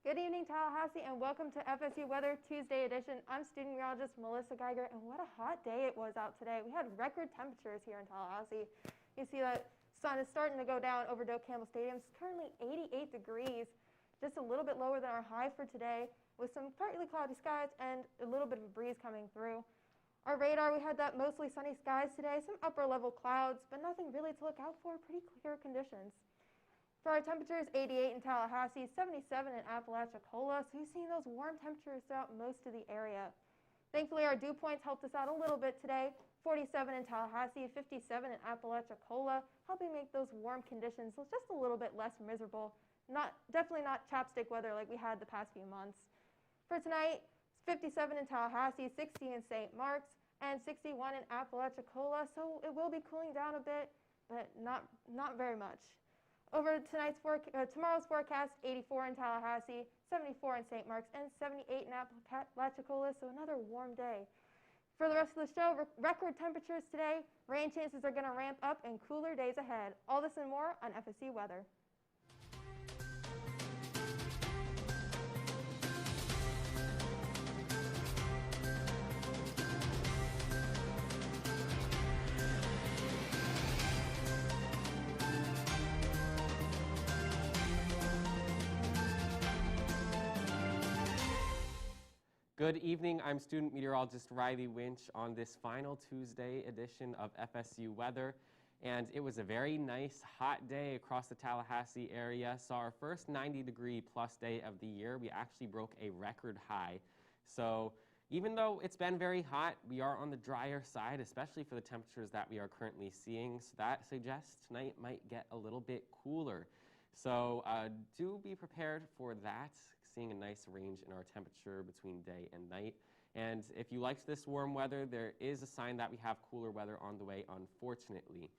Good evening, Tallahassee, and welcome to FSU Weather Tuesday edition. I'm student meteorologist Melissa Geiger, and what a hot day it was out today. We had record temperatures here in Tallahassee. You see that sun is starting to go down over Doak Campbell Stadium. It's currently 88 degrees, just a little bit lower than our high for today, with some partly cloudy skies and a little bit of a breeze coming through. Our radar, we had that mostly sunny skies today, some upper level clouds, but nothing really to look out for, pretty clear conditions. For our temperatures, 88 in Tallahassee, 77 in Apalachicola, so you've seen those warm temperatures throughout most of the area. Thankfully, our dew points helped us out a little bit today, 47 in Tallahassee, 57 in Apalachicola, helping make those warm conditions just a little bit less miserable. Definitely not chapstick weather like we had the past few months. For tonight, 57 in Tallahassee, 60 in St. Mark's, and 61 in Apalachicola, so it will be cooling down a bit, but not very much. Over tomorrow's forecast, 84 in Tallahassee, 74 in St. Mark's, and 78 in Apalachicola, so another warm day. For the rest of the show, record temperatures today, rain chances are going to ramp up and cooler days ahead. All this and more on FSU Weather. Good evening, I'm student meteorologist Riley Winch on this final Tuesday edition of FSU Weather. And it was a very nice hot day across the Tallahassee area. Saw our first 90-degree plus day of the year. We actually broke a record high. So even though it's been very hot, we are on the drier side, especially for the temperatures that we are currently seeing. So that suggests tonight might get a little bit cooler. So do be prepared for that, seeing a nice range in our temperature between day and night. And if you liked this warm weather, there is a sign that we have cooler weather on the way, unfortunately.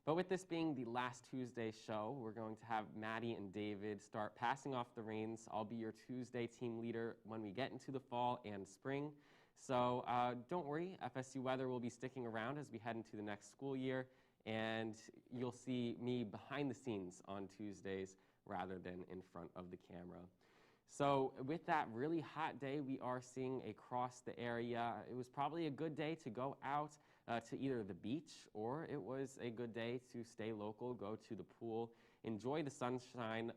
But with this being the last Tuesday show, we're going to have Maddie and David start passing off the reins. I'll be your Tuesday team leader when we get into the fall and spring. So don't worry, FSU Weather will be sticking around as we head into the next school year. And you'll see me behind the scenes on Tuesdays rather than in front of the camera. So with that really hot day we are seeing across the area, it was probably a good day to go out to either the beach, or it was a good day to stay local, go to the pool, enjoy the sunshine.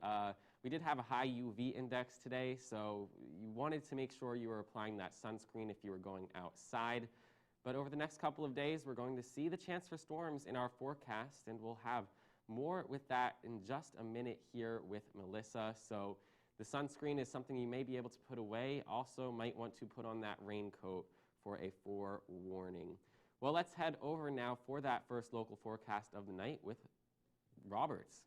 We did have a high UV index today, so you wanted to make sure you were applying that sunscreen if you were going outside. But over the next couple of days, we're going to see the chance for storms in our forecast, and we'll have more with that in just a minute here with Melissa. So the sunscreen is something you may be able to put away. Also might want to put on that raincoat for a forewarning. Well, let's head over now for that first local forecast of the night with Roberts.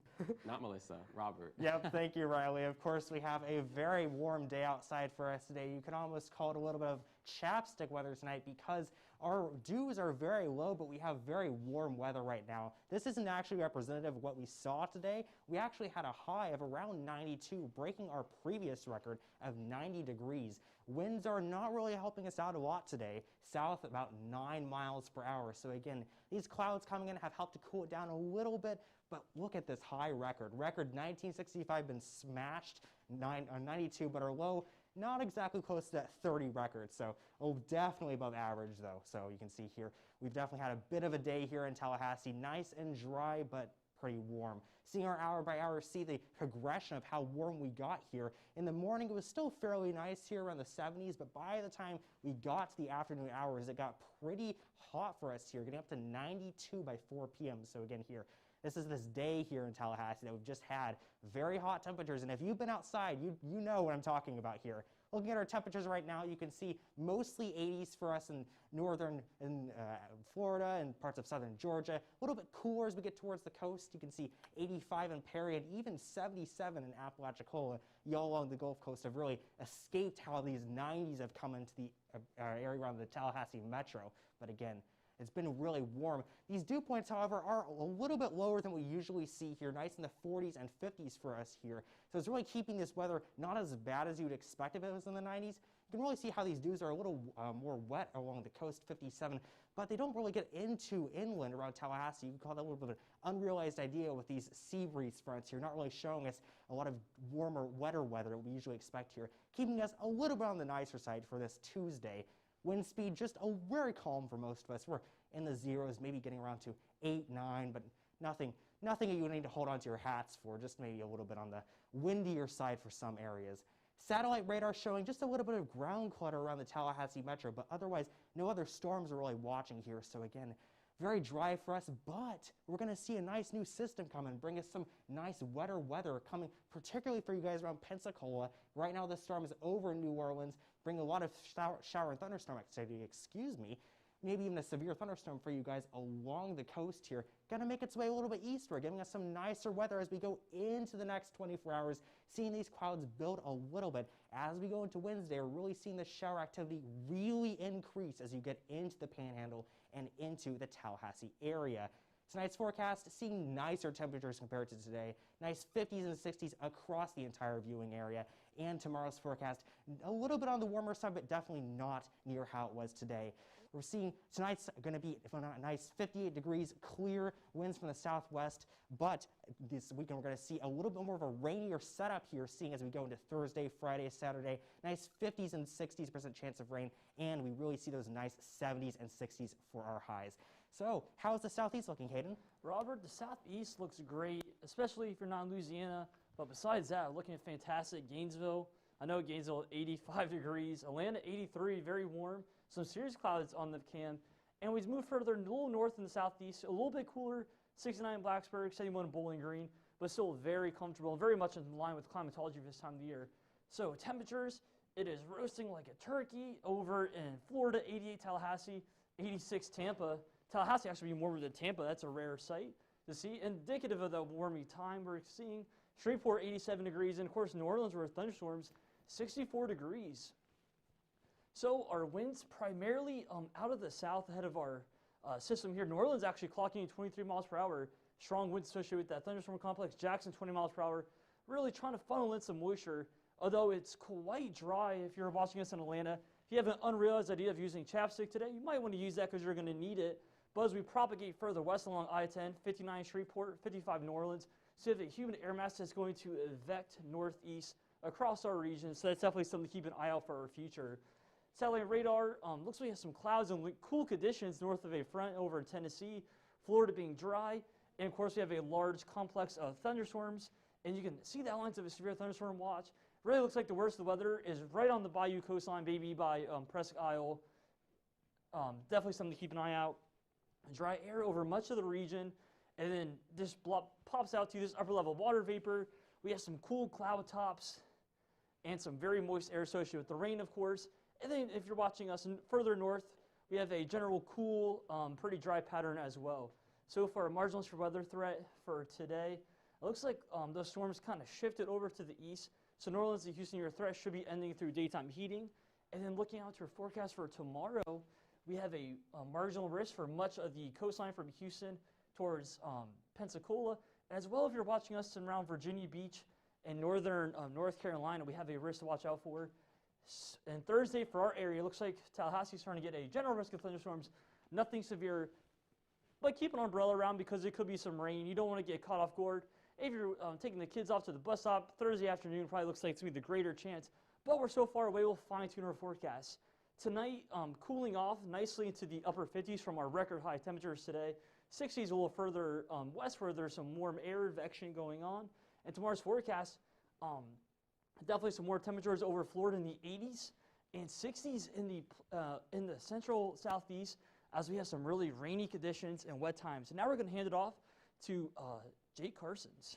Not Melissa, Robert. Yep, thank you, Riley. Of course, we have a very warm day outside for us today. You can almost call it a little bit of chapstick weather tonight because our dews are very low, but we have very warm weather right now. This isn't actually representative of what we saw today. We actually had a high of around 92, breaking our previous record of 90 degrees. Winds are not really helping us out a lot today, south about 9 miles per hour. So again, these clouds coming in have helped to cool it down a little bit, but look at this high record. Record 1965 been smashed, 92, but our low not exactly close to that 30 record. So definitely above average though. So you can see here, we've definitely had a bit of a day here in Tallahassee, nice and dry, but pretty warm. Seeing our hour by hour, see the progression of how warm we got here. In the morning, it was still fairly nice here around the 70s, but by the time we got to the afternoon hours, it got pretty hot for us here, getting up to 92 by 4 p.m. So again here, this is this day here in Tallahassee that we've just had very hot temperatures. And if you've been outside, you know what I'm talking about here. Looking at our temperatures right now, you can see mostly 80s for us in northern Florida and parts of southern Georgia. A little bit cooler as we get towards the coast. You can see 85 in Perry and even 77 in Apalachicola. Y'all along the Gulf Coast have really escaped how these 90s have come into the area around the Tallahassee metro. But again, it's been really warm. These dew points, however, are a little bit lower than we usually see here, nice in the 40s and 50s for us here. So it's really keeping this weather not as bad as you would expect if it was in the 90s. You can really see how these dews are a little more wet along the coast, 57, but they don't really get into inland around Tallahassee. You can call that a little bit of an unrealized idea with these sea breeze fronts here, not really showing us a lot of warmer, wetter weather that we usually expect here, keeping us a little bit on the nicer side for this Tuesday. Wind speed just very calm for most of us. We're in the zeros, maybe getting around to 8, 9, but nothing you need to hold onto your hats for, just maybe a little bit on the windier side for some areas. Satellite radar showing just a little bit of ground clutter around the Tallahassee metro, but otherwise no other storms are really watching here. So again, very dry for us, but we're going to see a nice new system come and bring us some nice wetter weather coming, particularly for you guys around Pensacola. Right now the storm is over New Orleans, bringing a lot of shower and thunderstorm activity, maybe even a severe thunderstorm for you guys along the coast here. Going to make its way a little bit eastward, giving us some nicer weather as we go into the next 24 hours, seeing these clouds build a little bit. As we go into Wednesday, we're really seeing the shower activity really increase as you get into the Panhandle and into the Tallahassee area. Tonight's forecast, seeing nicer temperatures compared to today. Nice 50s and 60s across the entire viewing area. And tomorrow's forecast, a little bit on the warmer side, but definitely not near how it was today. We're seeing tonight's going to be a nice 58 degrees, clear winds from the southwest, but this weekend we're going to see a little bit more of a rainier setup here, seeing as we go into Thursday, Friday, Saturday. Nice 50s and 60% chance of rain, and we really see those nice 70s and 60s for our highs. So, how's the southeast looking, Hayden? Robert, the southeast looks great, especially if you're not in Louisiana, but besides that, looking at fantastic. Gainesville, I know Gainesville 85 degrees, Atlanta 83, very warm. Some serious clouds on the cam, and we move further a little north in the southeast, a little bit cooler, 69 in Blacksburg, 71 in Bowling Green, but still very comfortable and very much in line with climatology for this time of the year. So temperatures, it is roasting like a turkey over in Florida, 88 Tallahassee, 86 Tampa. Tallahassee actually being warmer than Tampa. That's a rare sight to see. Indicative of the warming time we're seeing. Shreveport, 87 degrees, and of course New Orleans, where thunderstorms, 64 degrees. So our winds primarily out of the south ahead of our system here. New Orleans actually clocking 23 miles per hour. Strong winds associated with that thunderstorm complex. Jackson 20 miles per hour. Really trying to funnel in some moisture, although it's quite dry if you're watching us in Atlanta. If you have an unrealized idea of using chapstick today, you might want to use that because you're going to need it. But as we propagate further west along I-10, 59 Shreveport, 55 New Orleans, so you have a humid air mass that's going to evect northeast across our region. So that's definitely something to keep an eye out for our future. Satellite radar looks like we have some clouds and cool conditions north of a front over in Tennessee, Florida being dry, and of course we have a large complex of thunderstorms, and you can see the outlines of a severe thunderstorm watch. Really looks like the worst of the weather is right on the Bayou coastline, maybe by Presque Isle. Definitely something to keep an eye out. Dry air over much of the region, and then this pops out to this upper level water vapor. We have some cool cloud tops and some very moist air associated with the rain, of course. And then if you're watching us further north, we have a general cool, pretty dry pattern as well. So for our marginals for weather threat for today, it looks like those storms kind of shifted over to the east. So New Orleans and Houston, your threat should be ending through daytime heating. And then looking out to our forecast for tomorrow, we have a marginal risk for much of the coastline from Houston towards Pensacola. As well, if you're watching us around Virginia Beach and northern North Carolina, we have a risk to watch out for. And Thursday for our area, it looks like Tallahassee's starting to get a general risk of thunderstorms. Nothing severe, but keep an umbrella around because it could be some rain. You don't want to get caught off guard. If you're taking the kids off to the bus stop, Thursday afternoon probably looks like it's going to be the greater chance. But we're so far away, we'll fine-tune our forecast. Tonight, cooling off nicely into the upper 50s from our record high temperatures today. 60s a little further west where there's some warm air advection going on. And tomorrow's forecast, definitely some more temperatures over Florida in the 80s and 60s in the central southeast as we have some really rainy conditions and wet times. And now we're going to hand it off to Jake Carsons.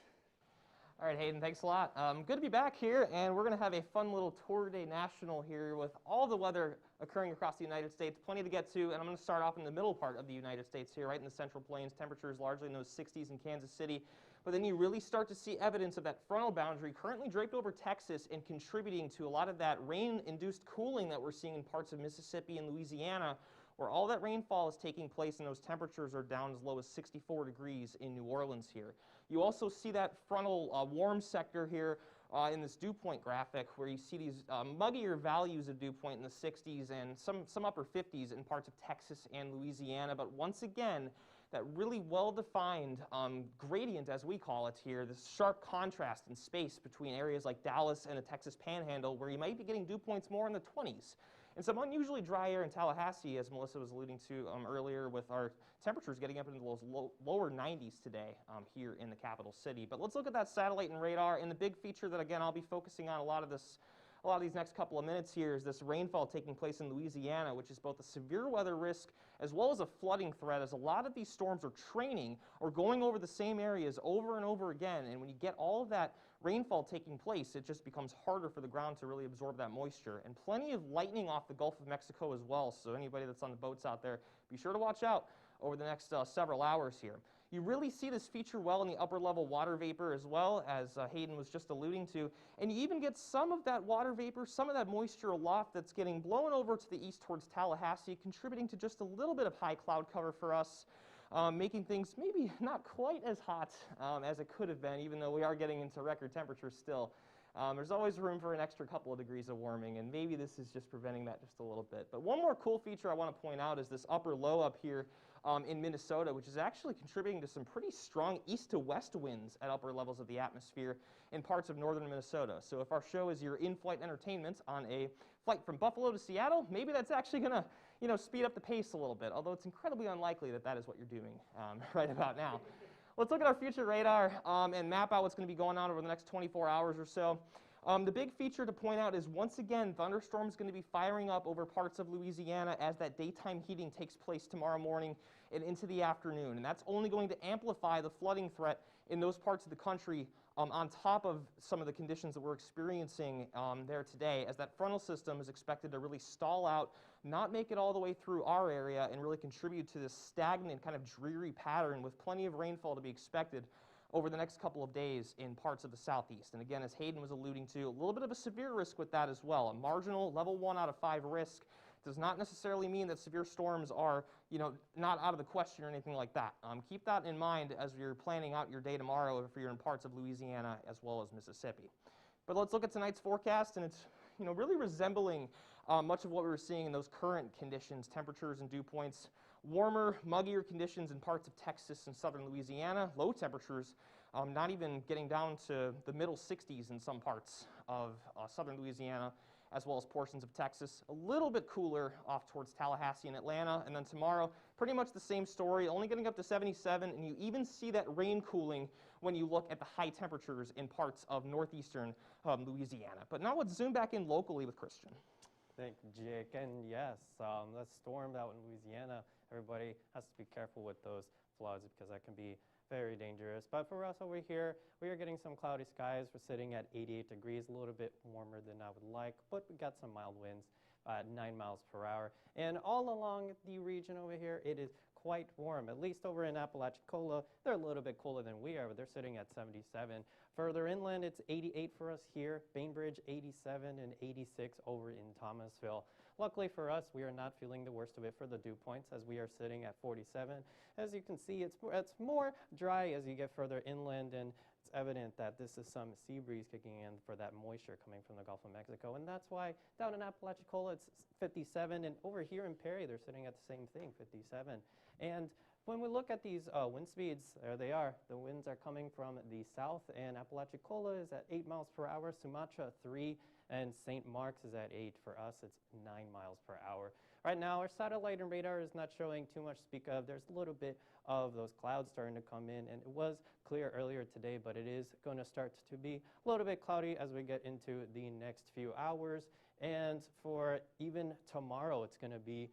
All right, Hayden, thanks a lot. Good to be back here, and we're going to have a fun little Tour Day National here with all the weather occurring across the United States. Plenty to get to, and I'm going to start off in the middle part of the United States here, right in the Central Plains. Temperatures largely in those 60s in Kansas City. But then you really start to see evidence of that frontal boundary currently draped over Texas and contributing to a lot of that rain-induced cooling that we're seeing in parts of Mississippi and Louisiana, where all that rainfall is taking place and those temperatures are down as low as 64 degrees in New Orleans here. You also see that frontal warm sector here in this dew point graphic where you see these muggier values of dew point in the 60s and some upper 50s in parts of Texas and Louisiana. But once again, that really well-defined gradient, as we call it here, this sharp contrast in space between areas like Dallas and the Texas Panhandle, where you might be getting dew points more in the 20s. And some unusually dry air in Tallahassee, as Melissa was alluding to earlier, with our temperatures getting up into those lower 90s today here in the capital city. But let's look at that satellite and radar. And the big feature that, again, I'll be focusing on a lot of these next couple of minutes here is this rainfall taking place in Louisiana, which is both a severe weather risk as well as a flooding threat, as a lot of these storms are training or going over the same areas over and over again. And when you get all of that rainfall taking place, it just becomes harder for the ground to really absorb that moisture. And plenty of lightning off the Gulf of Mexico as well, so anybody that's on the boats out there, be sure to watch out over the next several hours here. You really see this feature well in the upper level water vapor as well, as Hayden was just alluding to, and you even get some of that water vapor, some of that moisture aloft that's getting blown over to the east towards Tallahassee, contributing to just a little bit of high cloud cover for us, making things maybe not quite as hot as it could have been, even though we are getting into record temperatures still. There's always room for an extra couple of degrees of warming, and maybe this is just preventing that just a little bit. But one more cool feature I want to point out is this upper low up here in Minnesota, which is actually contributing to some pretty strong east to west winds at upper levels of the atmosphere in parts of northern Minnesota. So if our show is your in-flight entertainment on a flight from Buffalo to Seattle, maybe that's actually going to speed up the pace a little bit, although it's incredibly unlikely that that is what you're doing right about now. Let's look at our future radar and map out what's going to be going on over the next 24 hours or so. The big feature to point out is, once again, thunderstorms going to be firing up over parts of Louisiana as that daytime heating takes place tomorrow morning and into the afternoon. And that's only going to amplify the flooding threat in those parts of the country on top of some of the conditions that we're experiencing there today, as that frontal system is expected to really stall out, not make it all the way through our area, and really contribute to this stagnant kind of dreary pattern with plenty of rainfall to be expected over the next couple of days in parts of the southeast. And again, as Hayden was alluding to, a little bit of a severe risk with that as well. A marginal level 1 out of 5 risk does not necessarily mean that severe storms are, not out of the question or anything like that. Keep that in mind as you're planning out your day tomorrow if you're in parts of Louisiana as well as Mississippi. But let's look at tonight's forecast, and it's really resembling much of what we were seeing in those current conditions, temperatures and dew points. Warmer, muggier conditions in parts of Texas and southern Louisiana. Low temperatures, not even getting down to the middle 60s in some parts of southern Louisiana, as well as portions of Texas. A little bit cooler off towards Tallahassee and Atlanta. And then tomorrow, pretty much the same story, only getting up to 77. And you even see that rain cooling when you look at the high temperatures in parts of northeastern Louisiana. But now let's zoom back in locally with Christian. Thank you, Jake. And yes, that storm out in Louisiana, everybody has to be careful with those floods because that can be very dangerous. But for us over here, we are getting some cloudy skies. We're sitting at 88 degrees, a little bit warmer than I would like, but we got some mild winds at 9 miles per hour. And all along the region over here, it is quite warm. At least over in Apalachicola, they're a little bit cooler than we are, but they're sitting at 77. Further inland, it's 88 for us here. Bainbridge, 87, and 86 over in Thomasville. Luckily for us, we are not feeling the worst of it for the dew points, as we are sitting at 47. As you can see, it's more dry as you get further inland, and it's evident that this is some sea breeze kicking in for that moisture coming from the Gulf of Mexico. And that's why down in Apalachicola, it's 57, and over here in Perry, they're sitting at the same thing, 57. And when we look at these wind speeds, there they are. The winds are coming from the south, and Apalachicola is at 8 miles per hour, Sumatra 3, and St. Mark's is at 8. For us, it's 9 miles per hour. Right now, our satellite and radar is not showing too much to speak of. There's a little bit of those clouds starting to come in, and it was clear earlier today, but it is going to start to be a little bit cloudy as we get into the next few hours. And for even tomorrow, it's going to be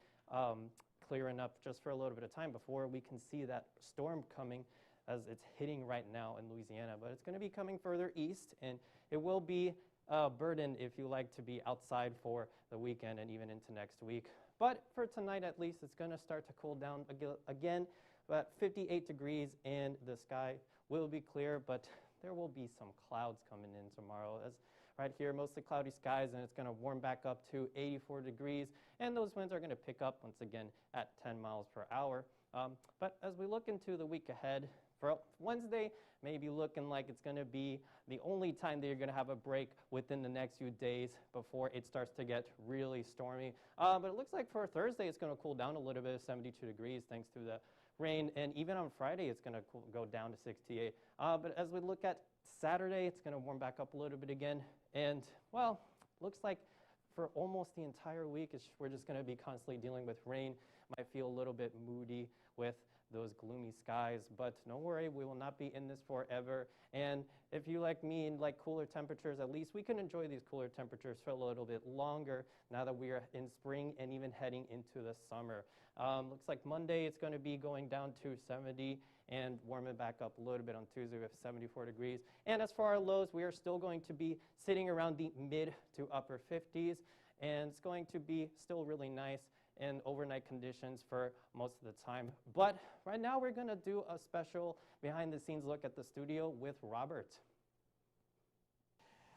clear enough just for a little bit of time before we can see that storm coming, as it's hitting right now in Louisiana. But it's going to be coming further east, and it will be a burden if you like to be outside for the weekend and even into next week. But for tonight, at least, it's going to start to cool down again. About 58 degrees, and the sky will be clear, but there will be some clouds coming in tomorrow. As right here, mostly cloudy skies, and it's going to warm back up to 84 degrees, and those winds are going to pick up once again at 10 miles per hour. But as we look into the week ahead, for Wednesday, maybe looking like it's going to be the only time that you're going to have a break within the next few days before it starts to get really stormy. But it looks like for Thursday, it's going to cool down a little bit, 72 degrees, thanks to the rain. And even on Friday, it's going to go down to 68. But as we look at Saturday, it's going to warm back up a little bit again. And, well, looks like for almost the entire week, we're just going to be constantly dealing with rain. Might feel a little bit moody with those gloomy skies, but don't worry, we will not be in this forever. And if you, like me, and like cooler temperatures, at least we can enjoy these cooler temperatures for a little bit longer now that we are in spring and even heading into the summer. Looks like Monday it's going to be going down to 70 and warming back up a little bit on Tuesday with 74 degrees. And as for our lows, we are still going to be sitting around the mid to upper 50s, and it's going to be still really nice in overnight conditions for most of the time. But right now we're going to do a special behind the scenes look at the studio with Robert.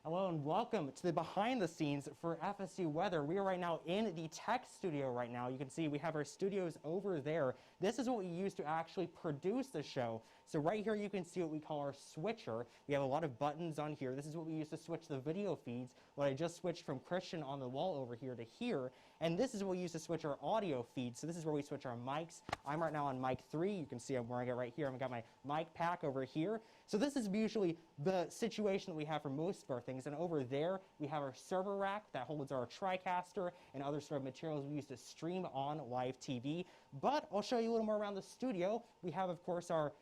Hello and welcome to the behind the scenes for FSU Weather. We are right now in the tech studio right now. You can see we have our studios over there. This is what we use to actually produce the show. So right here you can see what we call our switcher. We have a lot of buttons on here. This is what we use to switch the video feeds. What I just switched from Christian on the wall over here to here. And this is what we use to switch our audio feeds. So this is where we switch our mics. I'm right now on mic 3. You can see I'm wearing it right here. I've got my mic pack over here. So this is usually the situation that we have for most of our things. And over there, we have our server rack that holds our TriCaster and other sort of materials we use to stream on live TV. But I'll show you a little more around the studio. We have, of course, our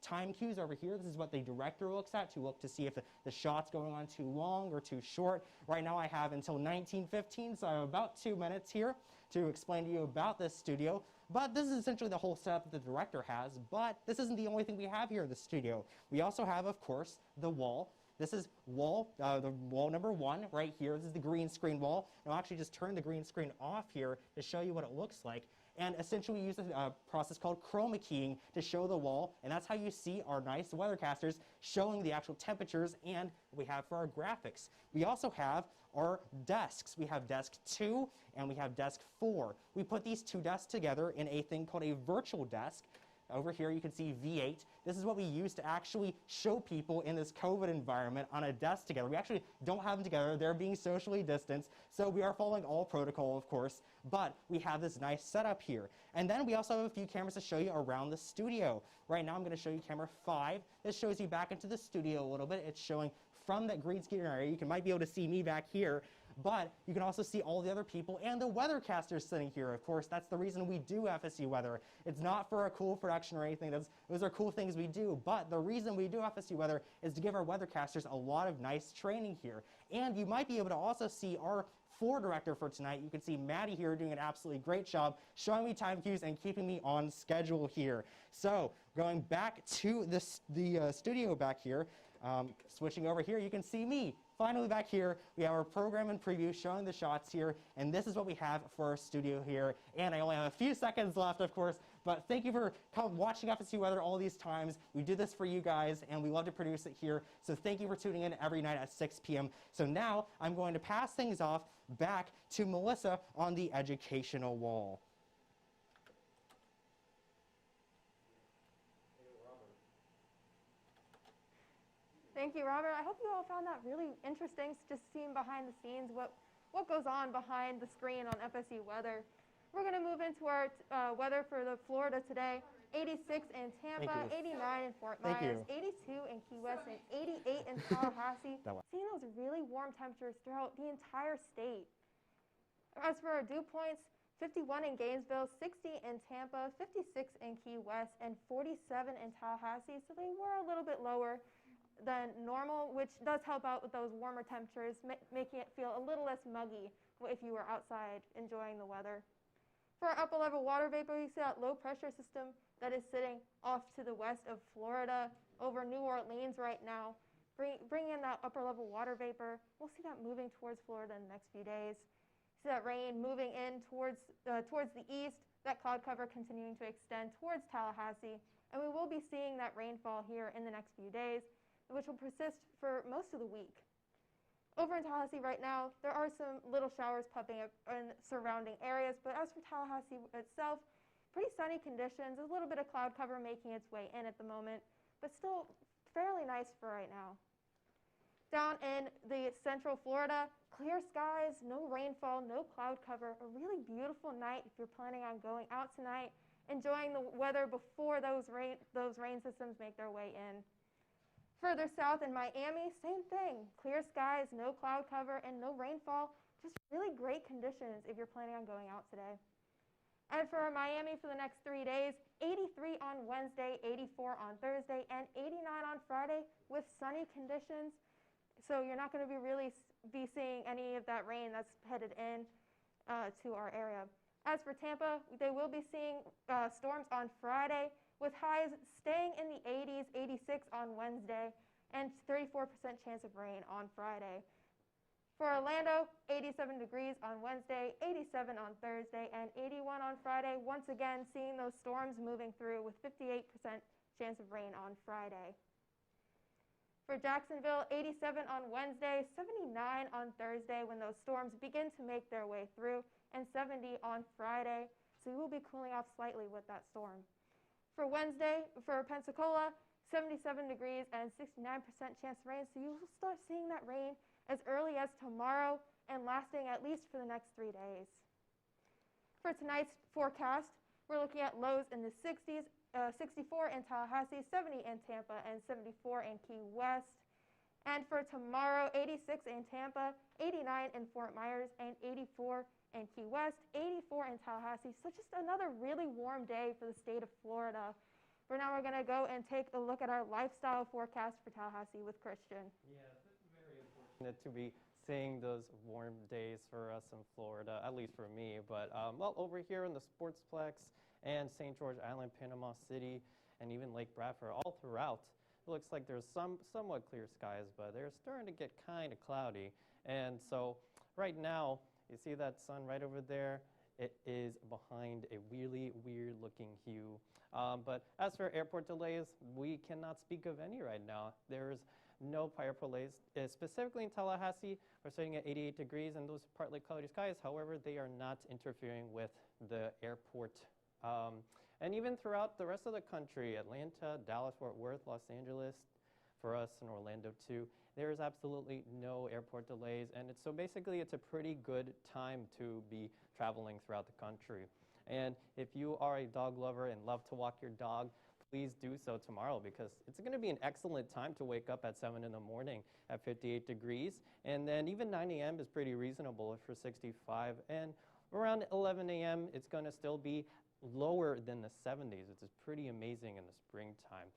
time cues over here. This is what the director looks at to look to see if the shot's going on too long or too short. Right now I have until 19:15, so I have about 2 minutes here to explain to you about this studio. But this is essentially the whole setup that the director has, but this isn't the only thing we have here in the studio. We also have, of course, the wall. This is the wall number 1 right here. This is the green screen wall. And I'll actually just turn the green screen off here to show you what it looks like. And essentially we use a process called chroma keying to show the wall, and that's how you see our nice weathercasters showing the actual temperatures and what we have for our graphics. We also have our desks. We have desk 2 and we have desk 4. We put these 2 desks together in a thing called a virtual desk. Over here you can see V8. This is what we use to actually show people in this COVID environment on a desk together. We actually don't have them together. They're being socially distanced, so we are following all protocol, of course, but we have this nice setup here. And then we also have a few cameras to show you around the studio. Right now I'm going to show you camera 5. This shows you back into the studio a little bit. It's showing from that green screen area. You might be able to see me back here, but you can also see all the other people and the weathercasters sitting here. Of course, that's the reason we do FSU Weather. It's not for a cool production or anything. Those are cool things we do, but the reason we do FSU Weather is to give our weathercasters a lot of nice training here. And you might be able to also see our floor director for tonight. You can see Maddie here doing an absolutely great job showing me time cues and keeping me on schedule here. So going back to the studio back here, switching over here, you can see me. Finally back here, we have our program and preview showing the shots here, and this is what we have for our studio here. And I only have a few seconds left, of course, but thank you for watching FSU Weather all these times. We do this for you guys, and we love to produce it here, so thank you for tuning in every night at 6 p.m. So now I'm going to pass things off back to Melissa on the educational wall. Thank you, Robert. I hope you all found that really interesting, just seeing behind the scenes what goes on behind the screen on FSU Weather. We're going to move into our weather for the Florida today. 86 in Tampa, 89 in Fort Myers, 82 in Key West, and 88 in Tallahassee. Seeing those really warm temperatures throughout the entire state. As for our dew points, 51 in Gainesville, 60 in Tampa, 56 in Key West, and 47 in Tallahassee. So they were a little bit lower than normal, which does help out with those warmer temperatures, making it feel a little less muggy if you were outside enjoying the weather. For our upper level water vapor, you see that low pressure system that is sitting off to the west of Florida over New Orleans right now. Bring in that upper level water vapor. We'll see that moving towards Florida in the next few days. See that rain moving in towards the east, that cloud cover continuing to extend towards Tallahassee, and we will be seeing that rainfall here in the next few days, which will persist for most of the week. Over in Tallahassee right now, there are some little showers popping up in surrounding areas, but as for Tallahassee itself, pretty sunny conditions, a little bit of cloud cover making its way in at the moment, but still fairly nice for right now. Down in the central Florida, clear skies, no rainfall, no cloud cover, a really beautiful night if you're planning on going out tonight, enjoying the weather before those rain systems make their way in. Further south in Miami, same thing, clear skies, no cloud cover, and no rainfall, just really great conditions if you're planning on going out today. And for Miami for the next 3 days, 83 on Wednesday, 84 on Thursday, and 89 on Friday with sunny conditions. So you're not going to be seeing any of that rain that's headed in to our area. As for Tampa, they will be seeing storms on Friday with highs staying in the 80s, 86 on Wednesday, and 34% chance of rain on Friday. For Orlando, 87 degrees on Wednesday, 87 on Thursday, and 81 on Friday. Once again, seeing those storms moving through with 58% chance of rain on Friday. For Jacksonville, 87 on Wednesday, 79 on Thursday when those storms begin to make their way through, and 70 on Friday. So you will be cooling off slightly with that storm. For Wednesday, for Pensacola, 77 degrees and 69% chance of rain. So you will start seeing that rain as early as tomorrow and lasting at least for the next 3 days. For tonight's forecast, we're looking at lows in the 60s, 64 in Tallahassee, 70 in Tampa, and 74 in Key West. And for tomorrow, 86 in Tampa, 89 in Fort Myers, and 84 in Key West, 84 in Tallahassee. So just another really warm day for the state of Florida. For now, we're going to go and take a look at our lifestyle forecast for Tallahassee with Christian. Yes, it's very unfortunate to be seeing those warm days for us in Florida, at least for me. But, well, over here in the Sportsplex and St. George Island, Panama City, and even Lake Bradford, all throughout, it looks like there's somewhat clear skies, but they're starting to get kind of cloudy. And so right now, you see that sun right over there? It is behind a really weird-looking hue. But as for airport delays, we cannot speak of any right now. There's no prior delays. Specifically in Tallahassee, we're sitting at 88 degrees and those partly cloudy skies. However, they are not interfering with the airport. And even throughout the rest of the country, Atlanta, Dallas, Fort Worth, Los Angeles, for us in Orlando too, there is absolutely no airport delays. And so basically, it's a pretty good time to be traveling throughout the country. And if you are a dog lover and love to walk your dog, please do so tomorrow because it's going to be an excellent time to wake up at 7 in the morning at 58 degrees. And then even 9 a.m. is pretty reasonable for 65. And around 11 a.m., it's going to still be lower than the 70s, which is pretty amazing in the springtime.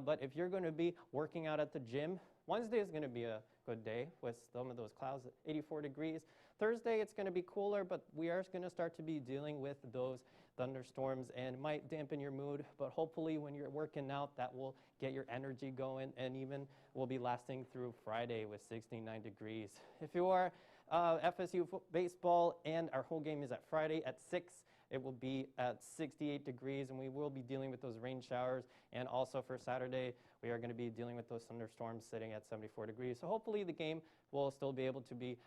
But if you're going to be working out at the gym, Wednesday is going to be a good day with some of those clouds at 84 degrees. Thursday, it's going to be cooler, but we are going to start to be dealing with those thunderstorms and might dampen your mood. But hopefully when you're working out, that will get your energy going and even will be lasting through Friday with 69 degrees. If you are FSU baseball and our whole game is at Friday at 6, it will be at 68 degrees, and we will be dealing with those rain showers. And also for Saturday, we are going to be dealing with those thunderstorms sitting at 74 degrees. So hopefully the game will still be able to be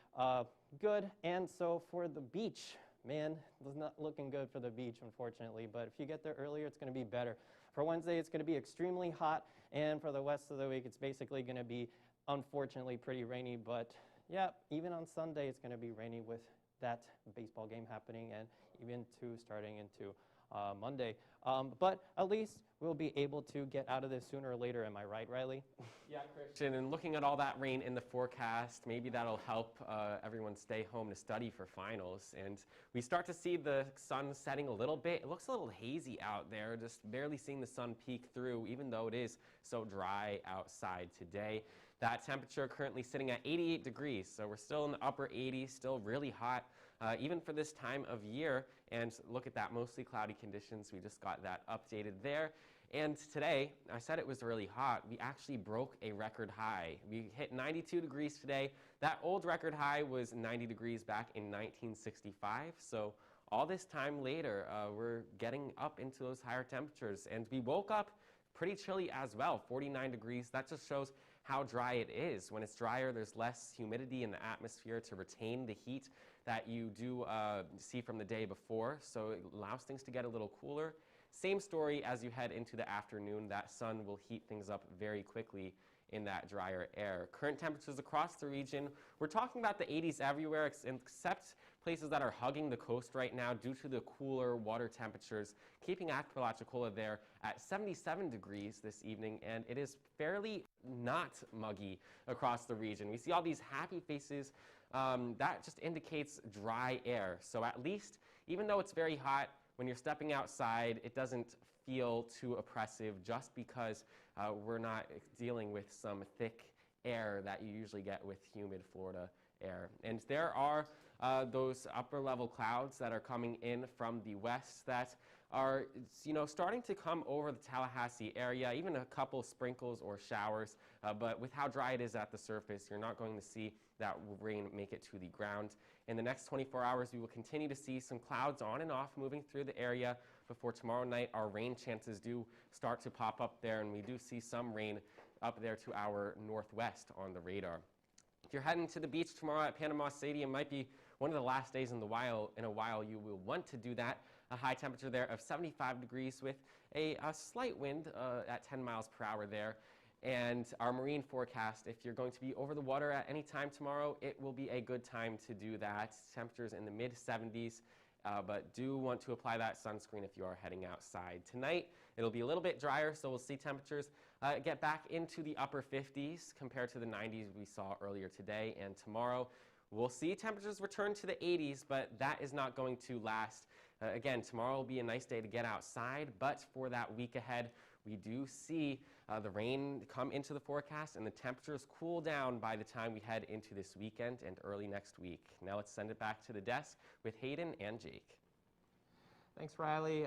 good. And so for the beach, man, it's not looking good for the beach, unfortunately. But if you get there earlier, it's going to be better. For Wednesday, it's going to be extremely hot. And for the rest of the week, it's basically going to be, unfortunately, pretty rainy. But yeah, even on Sunday, it's going to be rainy with that baseball game happening and even starting into Monday. But at least we'll be able to get out of this sooner or later. Am I right, Riley? Yeah, Christian, and looking at all that rain in the forecast, maybe that'll help everyone stay home to study for finals. And we start to see the sun setting a little bit. It looks a little hazy out there, just barely seeing the sun peek through, even though it is so dry outside today. That temperature currently sitting at 88 degrees, so we're still in the upper 80s, still really hot, even for this time of year. And look at that, mostly cloudy conditions. We just got that updated there. And today, I said it was really hot. We actually broke a record high. We hit 92 degrees today. That old record high was 90 degrees back in 1965. So all this time later, we're getting up into those higher temperatures. And we woke up pretty chilly as well, 49 degrees. That just shows how dry it is. When it's drier, there's less humidity in the atmosphere to retain the heat that you do see from the day before, so it allows things to get a little cooler. Same story as you head into the afternoon. That sun will heat things up very quickly in that drier air. Current temperatures across the region, we're talking about the 80s everywhere except places that are hugging the coast right now due to the cooler water temperatures, keeping Apalachicola there at 77 degrees this evening, and it is fairly not muggy across the region. We see all these happy faces. That just indicates dry air. So at least, even though it's very hot, when you're stepping outside, it doesn't feel too oppressive just because we're not dealing with some thick air that you usually get with humid Florida air. And there are those upper level clouds that are coming in from the west that are, starting to come over the Tallahassee area, even a couple sprinkles or showers, but with how dry it is at the surface, you're not going to see that rain make it to the ground. In the next 24 hours, we will continue to see some clouds on and off moving through the area before tomorrow night. Our rain chances do start to pop up there, and we do see some rain up there to our northwest on the radar. If you're heading to the beach tomorrow at Panama Stadium, might be one of the last days in a while you will want to do that. A high temperature there of 75 degrees with a slight wind at 10 miles per hour there. And our marine forecast, if you're going to be over the water at any time tomorrow, it will be a good time to do that. Temperatures in the mid-70s, but do want to apply that sunscreen if you are heading outside. Tonight, it'll be a little bit drier, so we'll see temperatures get back into the upper 50s compared to the 90s we saw earlier today. And tomorrow, we'll see temperatures return to the 80s, but that is not going to last. Again, tomorrow will be a nice day to get outside, but for that week ahead, we do see the rain come into the forecast and the temperatures cool down by the time we head into this weekend and early next week. Now let's send it back to the desk with Hayden and Jake. Thanks, Riley.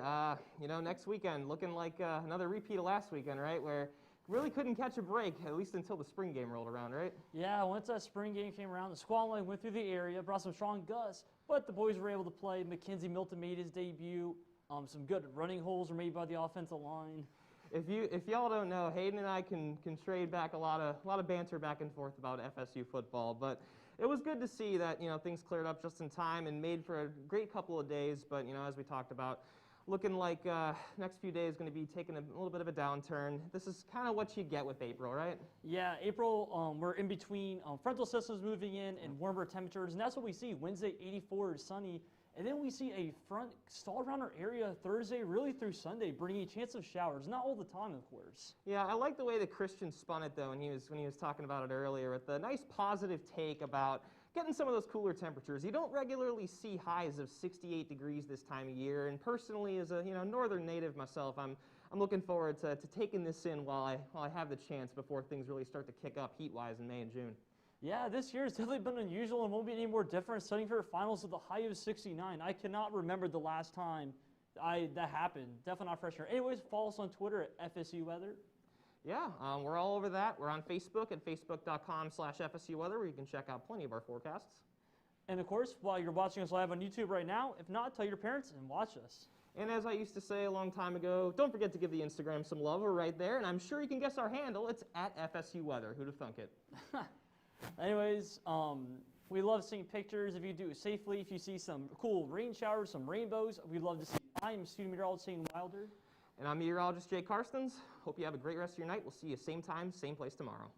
Next weekend looking like another repeat of last weekend, right? Where really couldn't catch a break, at least until the spring game rolled around, right? Yeah, once that spring game came around, the squall line went through the area, brought some strong gusts, but the boys were able to play. Mackenzie Milton made his debut. Some good running holes were made by the offensive line. If y'all don't know, Hayden and I can trade back a lot of banter back and forth about FSU football, but it was good to see that things cleared up just in time and made for a great couple of days. But as we talked about, looking like next few days going to be taking a little bit of a downturn. This is kind of what you get with April, right? Yeah, April, we're in between frontal systems moving in and warmer temperatures, and that's what we see. Wednesday, 84 is sunny, and then we see a front stalled around our area Thursday, really through Sunday, bringing a chance of showers. Not all the time, of course. Yeah, I like the way that Christian spun it, though, when he was talking about it earlier, with the nice positive take about getting some of those cooler temperatures. You don't regularly see highs of 68 degrees this time of year, and personally, as a northern native myself, I'm looking forward to taking this in while I have the chance before things really start to kick up heat-wise in May and June. Yeah, this year has definitely been unusual and won't be any more different. Studying for finals with a high of 69. I cannot remember the last time that happened. Definitely not fresh here. Anyways, follow us on Twitter at FSU Weather. Yeah, we're all over that. We're on Facebook at facebook.com/FSU Weather, where you can check out plenty of our forecasts. And of course, while you're watching us live on YouTube right now, if not, tell your parents and watch us. And as I used to say a long time ago, don't forget to give the Instagram some love. We're right there, and I'm sure you can guess our handle. It's at FSU Weather. Who'd have thunk it? Anyways, we love seeing pictures. If you do it safely, if you see some cool rain showers, some rainbows, we'd love to see. I'm student meteorologist Shane Wilder. And I'm meteorologist Jake Karstens. Hope you have a great rest of your night. We'll see you same time, same place tomorrow.